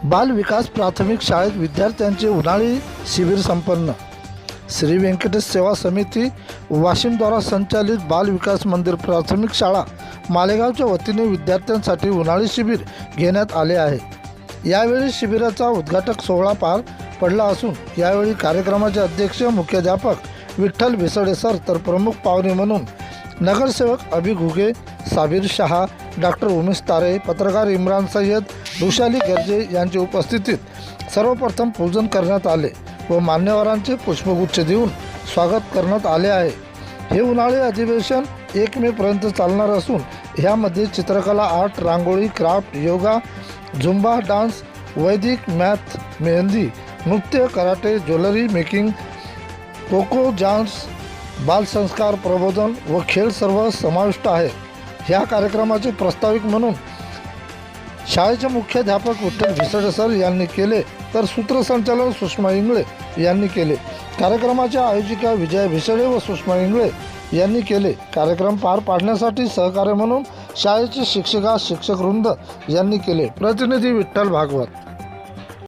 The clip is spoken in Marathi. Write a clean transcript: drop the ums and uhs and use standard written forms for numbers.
बाल विकास प्राथमिक शाळेत विद्यार्थ्यांचे उन्हाळी शिबिर संपन्न। श्री व्यंकटेश सेवा समिती वाशिम द्वारा संचालित बाल विकास मंदिर प्राथमिक शाळा मालेगावच्या वतीने विद्यार्थ्यांसाठी उन्हाळी शिबिर घेण्यात आले आहे। यावेळी शिबिराचा उद्घाटक सोहळा पार पडला असून यावेळी कार्यक्रमाचे अध्यक्ष मुख्याध्यापक विठ्ठल भिसडे सर तर प्रमुख पाहुणे म्हणून नगरसेवक अभि घुगे, साबिर शहा, डॉक्टर उमेश तारे, पत्रकार इम्रान सय्यद, रुशाली गर्जे यांच्या उपस्थितीत सर्वप्रथम पूजन करण्यात आले व मान्यवरांचे पुष्पगुच्छ देऊन स्वागत करण्यात आले आहे। हे उन्हाळी अधिवेशन 1 मे पर्यंत चालणार असून यामध्ये चित्रकला, art, rangoli, craft, yoga, zumba, dance, वैदिक, मॅथ, मेहंदी, नृत्य, कराटे, ज्वेलरी मेकिंग, कोको डान्स, बालसंस्कार, प्रबोधन व खेळ सर्व समाविष्ट आहे। ह्या कार्यक्रमाचे प्रास्ताविक म्हणून शाळेचे मुख्याध्यापक विठ्ठल भिसडे सर यांनी केले तर सूत्रसंचालन सुषमा इंगळे यांनी केले। कार्यक्रमाच्या आयोजिका विजया भिसडे व सुषमा इंगळे यांनी केले। कार्यक्रम पार पाडण्यासाठी सहकार्य म्हणून शाळेचे शिक्षक वृंद यांनी केले। प्रतिनिधी विठ्ठल भागवत।